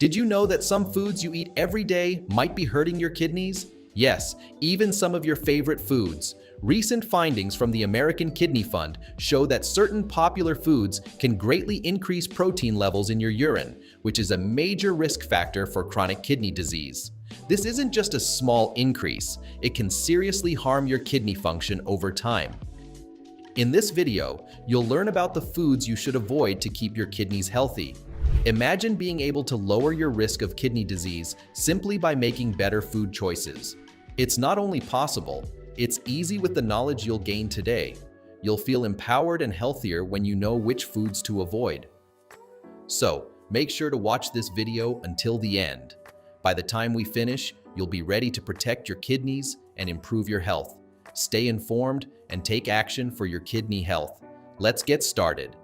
Did you know that some foods you eat every day might be hurting your kidneys? Yes, even some of your favorite foods. Recent findings from the American Kidney Fund show that certain popular foods can greatly increase protein levels in your urine, which is a major risk factor for chronic kidney disease. This isn't just a small increase, it can seriously harm your kidney function over time. In this video, you'll learn about the foods you should avoid to keep your kidneys healthy. Imagine being able to lower your risk of kidney disease simply by making better food choices. It's not only possible, it's easy with the knowledge you'll gain today. You'll feel empowered and healthier when you know which foods to avoid. So, make sure to watch this video until the end. By the time we finish, you'll be ready to protect your kidneys and improve your health. Stay informed and take action for your kidney health. Let's get started.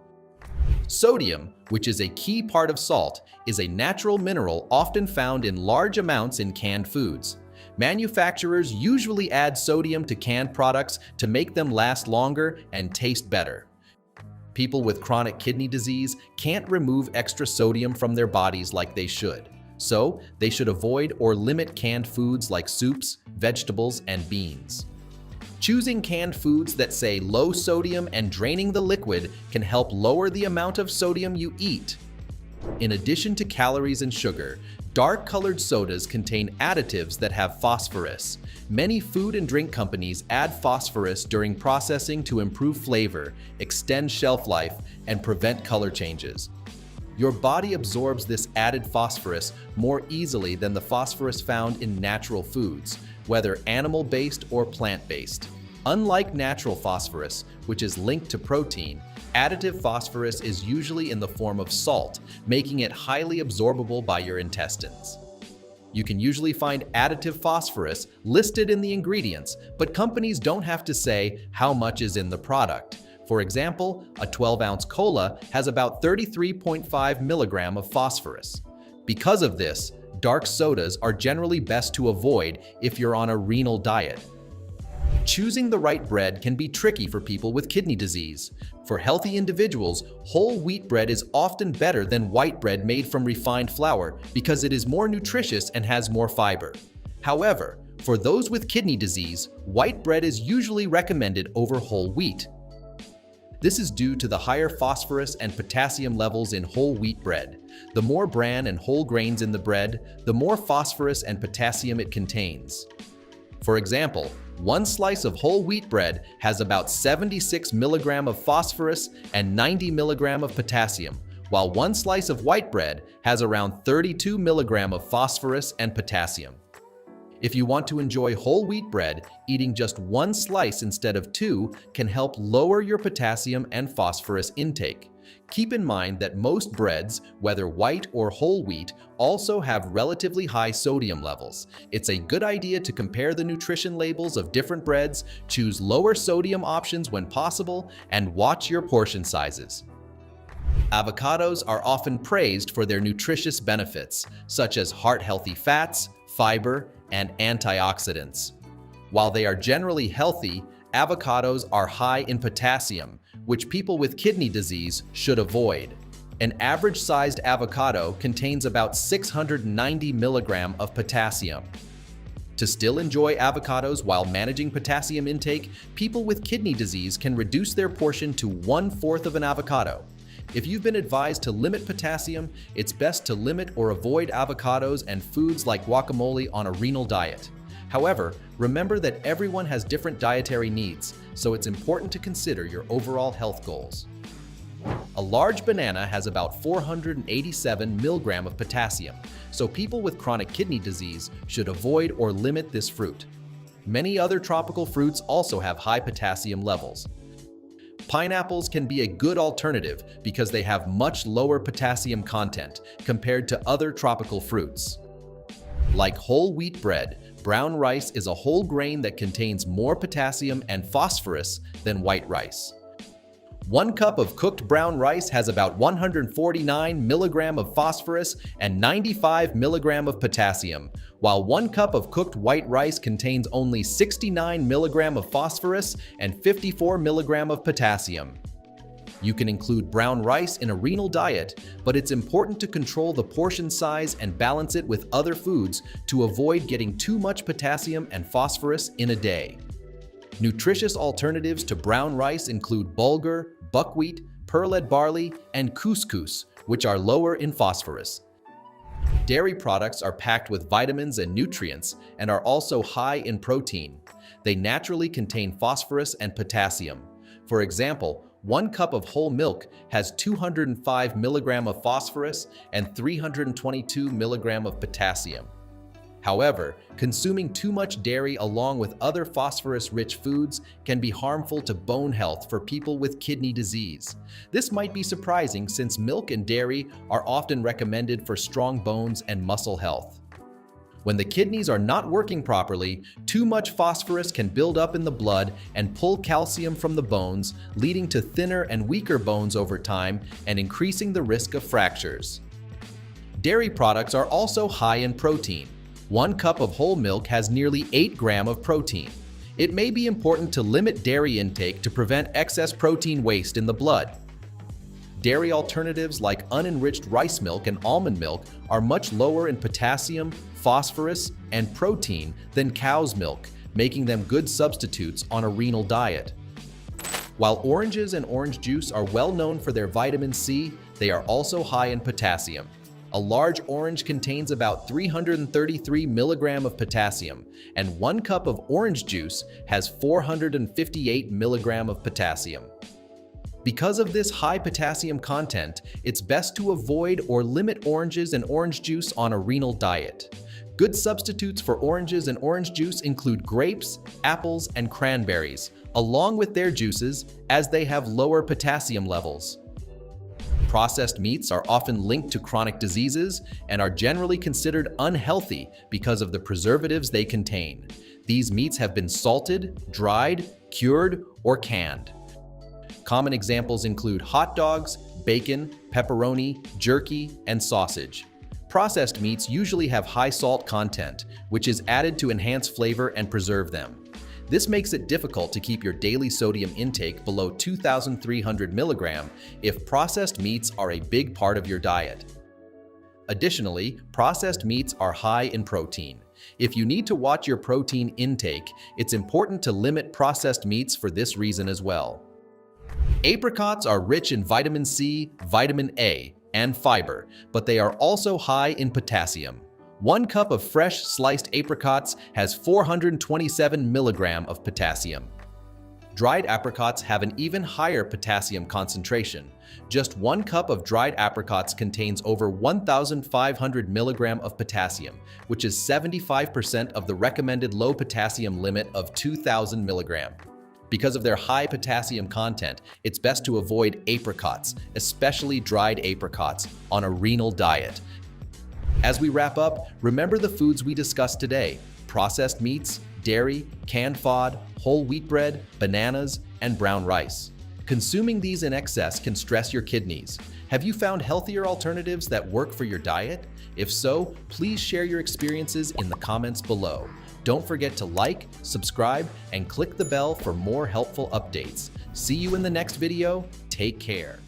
Sodium, which is a key part of salt, is a natural mineral often found in large amounts in canned foods. Manufacturers usually add sodium to canned products to make them last longer and taste better. People with chronic kidney disease can't remove extra sodium from their bodies like they should, so they should avoid or limit canned foods like soups, vegetables, and beans. Choosing canned foods that say low sodium and draining the liquid can help lower the amount of sodium you eat. In addition to calories and sugar, dark-colored sodas contain additives that have phosphorus. Many food and drink companies add phosphorus during processing to improve flavor, extend shelf life, and prevent color changes. Your body absorbs this added phosphorus more easily than the phosphorus found in natural foods, whether animal-based or plant-based. Unlike natural phosphorus, which is linked to protein, additive phosphorus is usually in the form of salt, making it highly absorbable by your intestines. You can usually find additive phosphorus listed in the ingredients, but companies don't have to say how much is in the product. For example, a 12-ounce cola has about 33.5 milligrams of phosphorus. Because of this, dark sodas are generally best to avoid if you're on a renal diet. Choosing the right bread can be tricky for people with kidney disease. For healthy individuals, whole wheat bread is often better than white bread made from refined flour because it is more nutritious and has more fiber. However, for those with kidney disease, white bread is usually recommended over whole wheat. This is due to the higher phosphorus and potassium levels in whole wheat bread. The more bran and whole grains in the bread, the more phosphorus and potassium it contains. For example, one slice of whole wheat bread has about 76 milligrams of phosphorus and 90 milligrams of potassium, while one slice of white bread has around 32 milligrams of phosphorus and potassium. If you want to enjoy whole wheat bread, eating just one slice instead of two can help lower your potassium and phosphorus intake. Keep in mind that most breads, whether white or whole wheat, also have relatively high sodium levels. It's a good idea to compare the nutrition labels of different breads, choose lower sodium options when possible, and watch your portion sizes. Avocados are often praised for their nutritious benefits, such as heart-healthy fats, fiber, and antioxidants. While they are generally healthy, avocados are high in potassium, which people with kidney disease should avoid. An average-sized avocado contains about 690 milligrams of potassium. To still enjoy avocados while managing potassium intake, people with kidney disease can reduce their portion to 1/4 of an avocado. If you've been advised to limit potassium, it's best to limit or avoid avocados and foods like guacamole on a renal diet. However, remember that everyone has different dietary needs, so it's important to consider your overall health goals. A large banana has about 487 milligrams of potassium, so people with chronic kidney disease should avoid or limit this fruit. Many other tropical fruits also have high potassium levels. Pineapples can be a good alternative because they have much lower potassium content compared to other tropical fruits. Like whole wheat bread, brown rice is a whole grain that contains more potassium and phosphorus than white rice. 1 cup of cooked brown rice has about 149 milligrams of phosphorus and 95 milligrams of potassium, while 1 cup of cooked white rice contains only 69 milligrams of phosphorus and 54 milligrams of potassium. You can include brown rice in a renal diet, but it's important to control the portion size and balance it with other foods to avoid getting too much potassium and phosphorus in a day. Nutritious alternatives to brown rice include bulgur, buckwheat, pearled barley, and couscous, which are lower in phosphorus. Dairy products are packed with vitamins and nutrients and are also high in protein. They naturally contain phosphorus and potassium. For example, 1 cup of whole milk has 205 mg of phosphorus and 322 mg of potassium. However, consuming too much dairy along with other phosphorus-rich foods can be harmful to bone health for people with kidney disease. This might be surprising since milk and dairy are often recommended for strong bones and muscle health. When the kidneys are not working properly, too much phosphorus can build up in the blood and pull calcium from the bones, leading to thinner and weaker bones over time and increasing the risk of fractures. Dairy products are also high in protein. 1 cup of whole milk has nearly 8 grams of protein. It may be important to limit dairy intake to prevent excess protein waste in the blood. Dairy alternatives like unenriched rice milk and almond milk are much lower in potassium, phosphorus, and protein than cow's milk, making them good substitutes on a renal diet. While oranges and orange juice are well known for their vitamin C, they are also high in potassium. A large orange contains about 333 mg of potassium, and 1 cup of orange juice has 458 mg of potassium. Because of this high potassium content, it's best to avoid or limit oranges and orange juice on a renal diet. Good substitutes for oranges and orange juice include grapes, apples, and cranberries, along with their juices, as they have lower potassium levels. Processed meats are often linked to chronic diseases and are generally considered unhealthy because of the preservatives they contain. These meats have been salted, dried, cured, or canned. Common examples include hot dogs, bacon, pepperoni, jerky, and sausage. Processed meats usually have high salt content, which is added to enhance flavor and preserve them. This makes it difficult to keep your daily sodium intake below 2,300 mg if processed meats are a big part of your diet. Additionally, processed meats are high in protein. If you need to watch your protein intake, it's important to limit processed meats for this reason as well. Apricots are rich in vitamin C, vitamin A, and fiber, but they are also high in potassium. 1 cup of fresh sliced apricots has 427 mg of potassium. Dried apricots have an even higher potassium concentration. Just 1 cup of dried apricots contains over 1,500 mg of potassium, which is 75% of the recommended low potassium limit of 2,000 mg. Because of their high potassium content, it's best to avoid apricots, especially dried apricots, on a renal diet. As we wrap up, remember the foods we discussed today: processed meats, dairy, canned fod, whole wheat bread, bananas, and brown rice. Consuming these in excess can stress your kidneys. Have you found healthier alternatives that work for your diet? If so, please share your experiences in the comments below. Don't forget to like, subscribe, and click the bell for more helpful updates. See you in the next video. Take care.